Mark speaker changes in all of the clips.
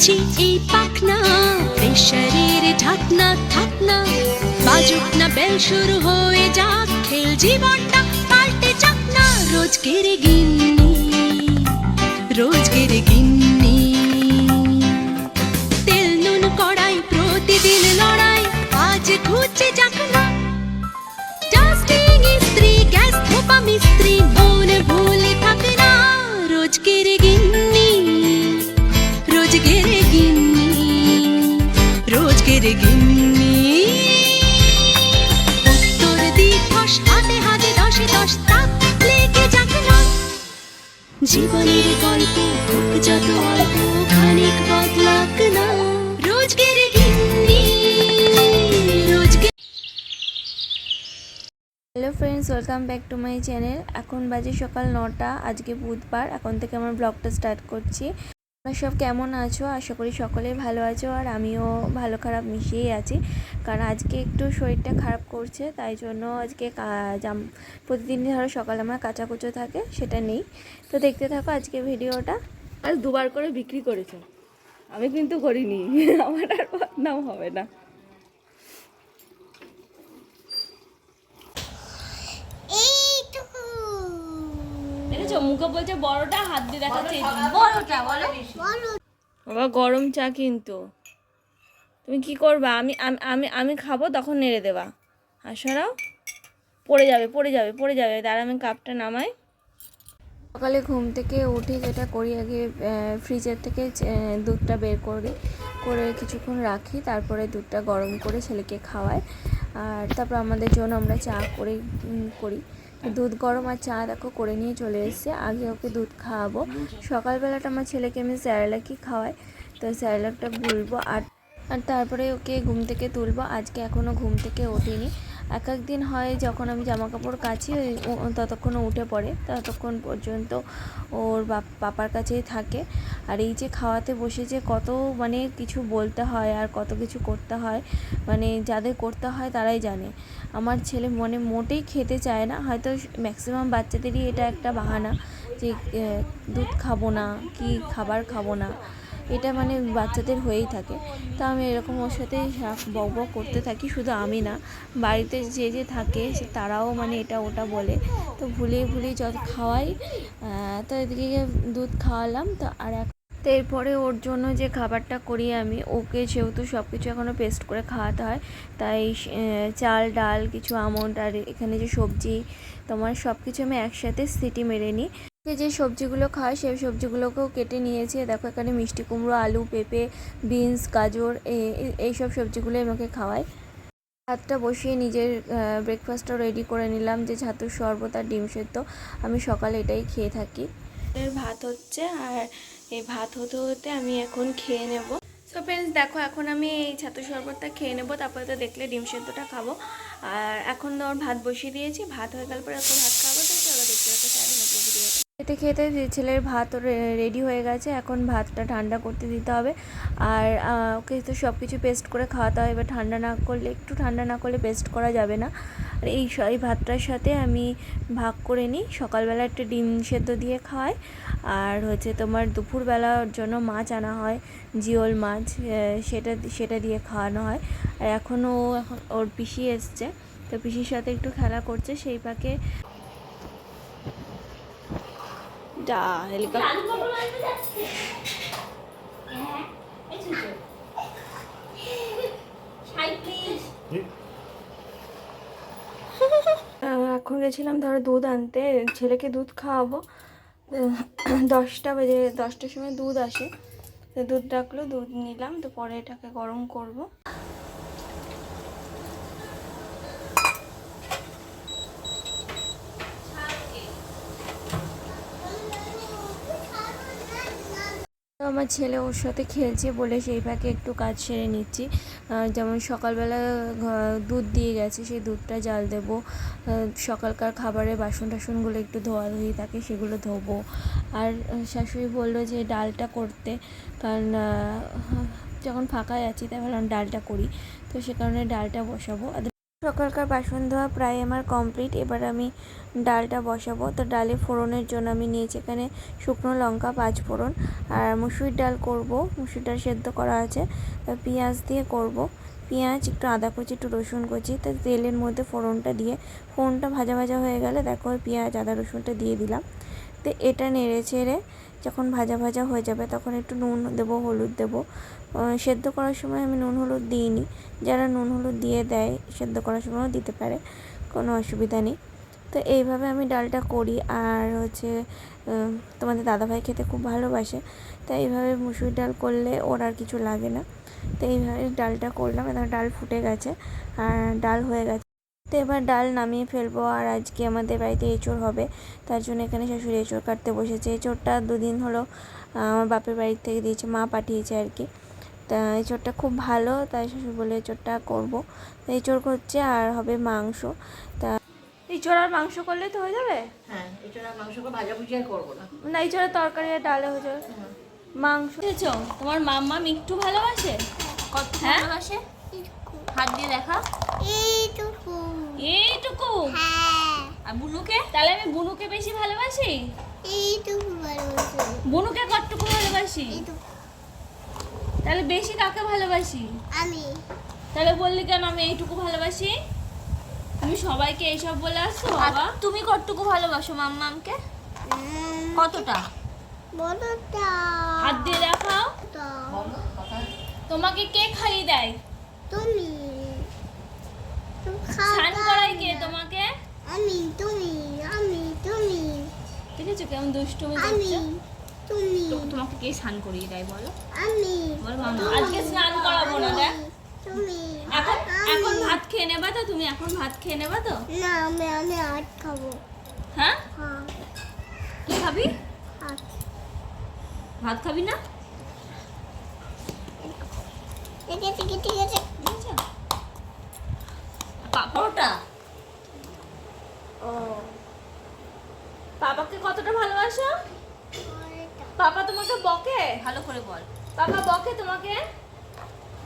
Speaker 1: খুলছি এই পাখনা, প্রেশারের ঢাকনা থাকনা, বাজুক না বেল শুরু হয়ে যাক খেল, জীবনটা পাল্টে যাক না। রোজকের গিন্নি, রোজকের গিন্নি, তেল নুন কড়াই প্রতিদিন লড়াই, আজ খুঁজছে যাক না। ডাস্টিং ইস্ত্রি গ্যাস ধোপা মিস্ত্রি, মন ভুলে থাকে না। রোজকের গিন্নি, রোজকের গিন্নি, রোজকের গিন্নি। উত্তর দিবস হাতে হাতে দশে দশ তাক লেগে যাক না। জীবনের গল্প হোক যত অল্প, খানিক বদলাক না। রোজকের গিন্নি, রোজকের।
Speaker 2: Hello friends, welcome back to my channel. এখন বাজে সকাল 9টা, আজকে বুধবার। এখন থেকে আমার ব্লগটা স্টার্ট করছি। তোমরা সব কেমন আছো? আশা করি সকলেই ভালো আছো, আর আমিও ভালো খারাপ মিশিয়েই আছি। কারণ আজকে একটু শরীরটা খারাপ করছে, তাই জন্য আজকে প্রতিদিন ধরো সকালে আমার কাচাকুচো থাকে, সেটা নেই। তো দেখতে থাকো আজকে ভিডিওটা।
Speaker 3: আজ দুবার করে বিক্রি করেছো, আমি কিন্তু করিনি। আমার আর বদনাম হবে না। দেখেছো, মুখে বলছে বড়টা, হাত দিয়ে দেখাচ্ছে বড়টা। বলো বাবা, গরম চা কিন্তু তুমি কি করবা? আমি আমি আমি খাবো, তখন নেড়ে দেবা। আর সরাও, পড়ে যাবে পড়ে যাবে পড়ে যাবে। তার আমি কাপটা নামাই।
Speaker 2: সকালে ঘুম থেকে উঠে যেটা করি, আগে ফ্রিজের থেকে দুধটা বের করি, করে কিছুক্ষণ রাখি, তারপরে দুধটা গরম করে ছেলেকে খাওয়াই। আর তারপর আমাদের জন্য আমরা চা করি। দুধ গরম আর চা দেখো করে নিয়ে চলে এসেছে। আগে ওকে দুধ খাওয়াবো। সকালবেলাটা আমার ছেলেকে আমি স্যারেলাকই খাওয়াই, তো স্যারেলাকটা গুলবো আর তারপরে ওকে ঘুম থেকে তুলবো। আজকে এখনও ঘুম থেকে ওঠেনি। এক এক দিন হয় যখন আমি জামা কাপড় কাচি, ততক্ষণ উঠে পড়ে, ততক্ষণ পর্যন্ত ওর পাপার কাছেই থাকে। আর এই যে খাওয়াতে বসেছে, কত মানে কিছু বলতে হয় আর কত কিছু করতে হয়, মানে যাদের করতে হয় তারাই জানে। আমার ছেলে মোটেই খেতে চায় না। হয়তো ম্যাক্সিমাম বাচ্চাদেরই এটা একটা বাহানা যে দুধ খাবো না, কি খাবার খাবো না, এটা মানে বাচ্চাদের হয়েই থাকে। তো আমি এরকম ওর সাথে বক বক করতে থাকি। শুধু আমি না, বাড়িতে যে থাকে তারাও মানে এটা ওটা বলে। তো ভুলিয়ে যত খাওয়াই। তো এদিকে দুধ খাওয়ালাম। তো তো এরপরে ওর জন্য যে খাবারটা করি আমি, ওকে যেহেতু সব কিছু এখনও পেস্ট করে খাওয়াতে হয়, তাই চাল ডাল কিছু আমন্ড আর এখানে যে সবজি, তোমার সব কিছু আমি একসাথে সিটি মেরে নিই। যে সবজিগুলো খায় সেই সবজিগুলোকেও কেটে নিয়েছি। দেখো এখানে মিষ্টি কুমড়ো, আলু, পেঁপে, বিনস, গাজর, এইসব সবজিগুলো আমাকে খাওয়ায়। ভাতটা বসিয়ে নিজের ব্রেকফাস্টটা রেডি করে নিলাম, যে ছাতুর শরবত আর ডিম সেদ্ধ। আমি সকালে এটাই খেয়ে থাকি। ভাত হচ্ছে, আর এই ভাত হতে হতে আমি এখন খেয়ে নেব। সো ফ্রেন্ডস দেখো, এখন আমি এই ছাতুর শরবতটা খেয়ে নেবো, তারপরে তো দেখলে ডিম সেদ্ধটা খাবো। আর এখন তো আমার ভাত বসিয়ে দিয়েছি, ভাত হয়ে গেল পরে এখন ভাত খাবো। তো চলো দেখতে ভিডিওটা। খেতে খেতে ছেলের ভাত রেডি হয়ে গেছে। এখন ভাতটা ঠান্ডা করতে দিতে হবে। আর ওকে তো সব কিছু পেস্ট করে খাওয়াতে হবে। এবার একটু ঠান্ডা না করলে পেস্ট করা যাবে না। আর এই ভাতটার সাথে আমি ভাগ করে নিই। সকালবেলা একটা ডিম সেদ্ধ দিয়ে খাওয়াই, আর হচ্ছে তোমার দুপুরবেলার জন্য মাছ আনা হয়, জিওল মাছ, সেটা দিয়ে খাওয়ানো হয়। আর এখন ওর পিসি এসছে, তো পিসির সাথে একটু খেলা করছে। সেই পাকে এখন গেছিলাম ধরো দুধ আনতে, ছেলেকে দুধ খাওয়াবো। 10টার সময় দুধ আসে, তো দুধ ডাকলো, দুধ নিলাম। তো পরে এটাকে গরম করব। আমার ছেলে ওর সাথে খেলছে বলে সেই ফাঁকে একটু কাজ সেরে নিচ্ছি। যেমন সকালবেলা দুধ দিয়ে গেছে, সেই দুধটা জাল দেব। সকালকার খাবারের বাসন টাসনগুলো একটু ধোয়াধুয়ি থাকে, সেগুলো ধোবো। আর শাশুড়ি বললো যে ডালটা করতে, কারণ যখন ফাঁকায় আছি তাই ভাবলাম ডালটা করি, তো সে কারণে ডালটা বসাবো। সকালকার বাসন ধোয়া প্রায় আমার কমপ্লিট। এবার আমি ডালটা বসাবো। তো ডালে ফোড়নের জন্য আমি নিয়েছি এখানে শুকনো লঙ্কা 5 ফোড়ন, আর মুসুরির ডাল করব, মুসুরির ডাল সেদ্ধ করা আছে, পেঁয়াজ দিয়ে করব। পেঁয়াজ, একটু আদা কুচি, একটু রসুন কুচি, তো তেলের মধ্যে ফোড়নটা দিয়ে, ফোড়নটা ভাজা ভাজা হয়ে গেলে দেখো পেঁয়াজ আদা রসুনটা দিয়ে দিলাম। তো এটা নেড়ে চেড়ে যখন ভাজা ভাজা হয়ে যাবে তখন একটু নুন দেবো, হলুদ দেবো। সেদ্ধ করার সময় আমি নুন হলুদ দিইনি, যারা নুন হলুদ দিয়ে দেয় সেদ্ধ করার সময়ও দিতে পারে, কোনো অসুবিধা নেই। তো এইভাবে আমি ডালটা করি। আর হচ্ছে তোমাদের দাদাভাই খেতে খুব ভালোবাসে, তাই এইভাবে মুসুরির ডাল করলে ওর আর কিছু লাগে না। তো এইভাবে ডালটা করলাম। এবার ডাল ফুটে গেছে আর ডাল হয়ে গেছে। তো এবার ডাল নামিয়ে ফেলবো। আর আজকে আমাদের বাড়িতে এঁচোড় হবে, তার জন্য এখানে শাশুড়ি এঁচোড় কাটতে বসেছে। এঁচোড়টা 2 দিন হলো আমার বাপের বাড়ি থেকে দিয়েছে, মা পাঠিয়েছে আর কি। তা এঁচোড়টা খুব ভালো, তাই শাশুড়ি বলে এঁচোড়টা করবো। তো এঁচোড় করছে আর হবে মাংস। তা এঁচোড় আর মাংস করলেই তো হয়ে যাবে।
Speaker 4: হ্যাঁ, এছাড়া মাংসকে ভাজাভুজি আর করবো না।
Speaker 2: না, এঁচোড়ের তরকারি আর ডালে হয়ে যাবে। মাংস
Speaker 3: বুঝেছো? তোমার মাম্মা একটু ভালোবাসে? কত ভালোবাসে? হাত দিয়ে দেখা।
Speaker 1: এইটুকু।
Speaker 3: এইটুকু?
Speaker 1: হ্যাঁ,
Speaker 3: আর বুনুকে? তাহলে আমি বুনুকে বেশি ভালোবাসি।
Speaker 1: এইটুকু ভালোবাসি।
Speaker 3: বুনুকে কতটুকু ভালোবাসি?
Speaker 1: এইটুকু।
Speaker 3: তাহলে বেশি কাকে ভালোবাসি?
Speaker 1: আমি
Speaker 3: তাহলে বললি কেন আমি এইটুকু ভালোবাসি? তুমি সবাইকে এইসব বলে আসছো বাবা? তুমি কতটুকু ভালোবাসো মাম্মামকে? কতটা?
Speaker 1: বড়টা।
Speaker 3: হাত দিয়ে দেখাও।
Speaker 1: তো
Speaker 3: তোমাকে কে খাইয়ে দেয়?
Speaker 1: তুমি
Speaker 3: স্নান করায় কে তোমাকে?
Speaker 1: আমি তুমি তুমি
Speaker 3: দেখেছো কেমন দুষ্টুমি
Speaker 1: আমি
Speaker 3: করছো?
Speaker 1: তুমি
Speaker 3: তোমাকে কে স্নান করিয়ে দেয় বলো?
Speaker 1: আমি
Speaker 3: বলো মাম্মা। আজকে স্নান করাবো না দেখ।
Speaker 1: তুমি
Speaker 3: এখন এখন ভাত খেয়ে নেবা তো? তুমি এখন ভাত খেয়ে নেবা তো?
Speaker 1: না, আমি আট খাবো।
Speaker 3: হ্যাঁ,
Speaker 1: হ্যাঁ,
Speaker 3: কি খাবি?
Speaker 1: আট।
Speaker 3: ভাত খাবি না?
Speaker 1: ঠিক আছে ঠিক আছে।
Speaker 3: বুঝেছো? পাপড়টা। ও, পাপাকে কতটা ভালোবাসো? পাপা তোমাকে বকে? ভালো করে বল। পাপা বকে তোমাকে?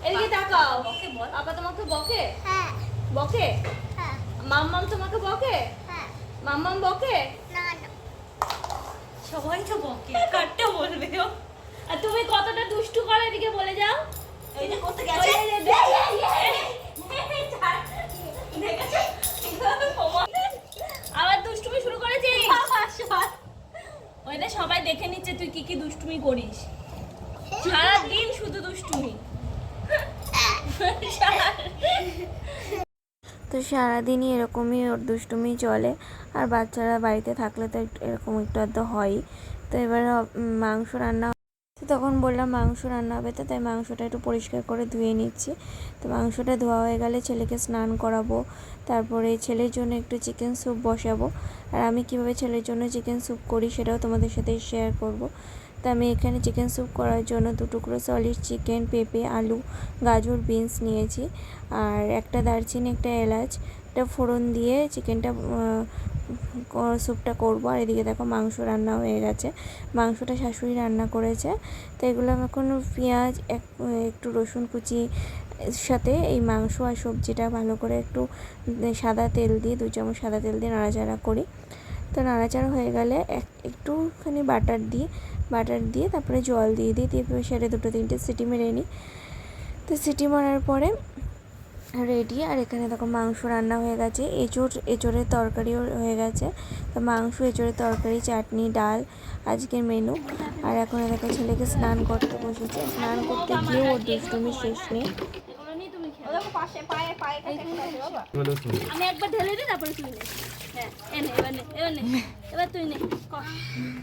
Speaker 3: এদিকে তাকাও। বকে বল। পাপা তোমাকে বকে?
Speaker 1: হ্যাঁ
Speaker 3: বকে?
Speaker 1: হ্যাঁ
Speaker 3: মাম্মাম তোমাকে বকে?
Speaker 1: হ্যাঁ।
Speaker 3: মাম্মাম বকে?
Speaker 1: না না,
Speaker 3: সবাই তো বকে, কাটতে বলবে ও। আর তুমি কতটা দুষ্টু করে এদিকে বলে যাও। এইটা করতে গেছে। আবার দুষ্টুমি শুরু করেছিস? ওইটা সবাই দেখে নিচ্ছে তুই কি কি দুষ্টুমি করিস। সারাদিন শুধু দুষ্টুমি।
Speaker 2: তো সারাদিনই এরকমই ওর দুষ্টুমি চলে। আর বাচ্চারা বাড়িতে থাকলে তো এরকম একটু আধটু হয়ই। তো এবার মাংস রান্না, তো তখন বললাম মাংস রান্না হবে, তো তাই মাংসটা একটু পরিষ্কার করে ধুয়ে নিচ্ছি। তো মাংসটা ধোয়া হয়ে গেলে ছেলেকে স্নান করাবো, তারপরে ছেলের জন্য একটু চিকেন স্যুপ বসাবো। আর আমি কীভাবে ছেলের জন্য চিকেন স্যুপ করি সেটাও তোমাদের সাথে শেয়ার করব। তো আমি এখানে চিকেন স্যুপ করার জন্য 2 টুকরো সলিড চিকেন, পেঁপে, আলু, গাজর, বিনস নিয়েছি। আর একটা দারচিনি, একটা এলাচ, একটা ফোড়ন দিয়ে চিকেনটা স্যুপটা করবো। আর এদিকে দেখো মাংস রান্না হয়ে গেছে, মাংসটা শাশুড়ি রান্না করেছে। তো এগুলো আমি এখন পেঁয়াজ, একটু রসুন কুচি সাথে এই মাংস আর সবজিটা ভালো করে একটু সাদা তেল দিয়ে, 2 চামচ সাদা তেল দিয়ে নাড়াচাড়া করি। তো নাড়াচাড়া হয়ে গেলে একটুখানি বাটার দিয়ে তারপরে জল দিয়ে সেটা 2-3টে সিটি মেরে নিই। তো সিটি মারার পরে রেডি। আর এখানে দেখো মাংস রান্না হয়ে গেছে, এঁচোড়ের তরকারিও হয়ে গেছে। তো মাংস, এঁচোড়ের তরকারি, চাটনি, ডাল আজকের মেনু। আর এখন দেখো ছেলেকে স্নান করতে বসেছে। স্নান করতে গিয়েও ওর দুষ্টুমি শেষ নেই।
Speaker 3: আমি একবার ঢেলে দিই, তারপরে তুই নে। হ্যাঁ, এনে এবার নে, এবার তুই নে। কর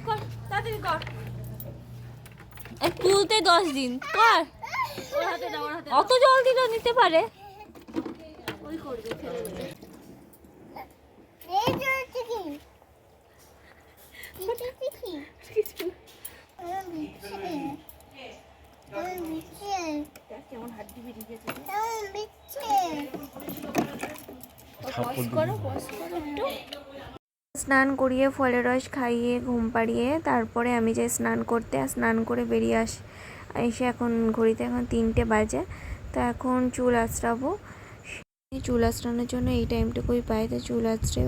Speaker 3: কর, তাড়াতাড়ি কর। তুলতে 10 দিন কর। ওর হাতে দাও, ওর হাতে অত জলদি তো নিতে পারে। ওই করবে, ফেলে দেবে।
Speaker 1: এই যে চিকেন চিকেন
Speaker 3: কেমন হাড্ডি বেরিয়ে গেছে।
Speaker 2: স্নান করিয়ে ফলের রস খাইয়ে ঘুম পাড়িয়ে তারপরে আমি যাই স্নান করতে। আর স্নান করে বেরিয়ে এসে এখন ঘড়িতে এখন 3টে বাজে। তো এখন চুল আঁচড়াবো। চুল আঁচড়ানোর জন্য এই টাইমটুকুই পাই, তো চুল আঁচড়ে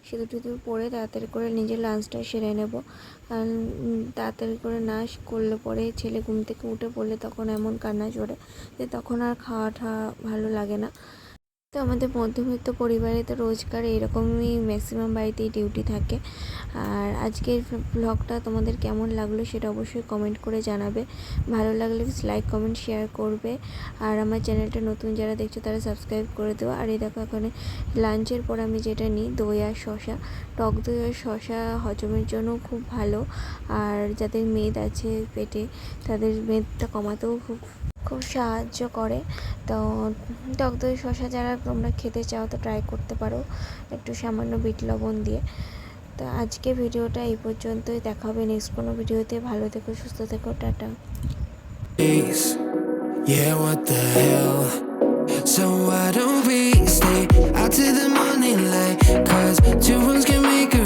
Speaker 2: সিঁদুর টিঁদুর পরে তাড়াতাড়ি করে নিজের লাঞ্চটা সেরে নেব। কারণ তাড়াতাড়ি করে না করলে পরে ছেলে ঘুম থেকে উঠে পড়লে তখন এমন কান্না চড়ে যে তখন আর খাওয়া ঠাওয়া ভালো লাগে না। তো আমাদের মধ্যবিত্ত পরিবারে তো রোজকার এরকমই ম্যাক্সিমাম বাড়িতেই ডিউটি থাকে। আর আজকের ব্লগটা তোমাদের কেমন লাগলো সেটা অবশ্যই কমেন্ট করে জানাবে। ভালো লাগলে লাইক কমেন্ট শেয়ার করবে। আর আমার চ্যানেলটা নতুন যারা দেখছো তারা সাবস্ক্রাইব করে দেওয়া। আর এই দেখো এখানে লাঞ্চের পর আমি যেটা নিই দই আর শশা, টক দই আর শশা হজমের জন্য খুব ভালো। আর যাদের মেদ আছে পেটে তাদের মেদটা কমাতেও খুব সাহায্য করে। তো টক দই শশা যারা তোমরা খেতে চাও তো ট্রাই করতে পারো একটু সামান্য বিট লবণ দিয়ে। তো আজকে ভিডিওটা এই পর্যন্তই, দেখা হবে নেক্সট কোনো ভিডিওতে। ভালো থেকো, সুস্থ থেকো, tata.
Speaker 5: Yeah, what the hell? So why don't we stay out till the morning light? 'Cause two wrongs can make a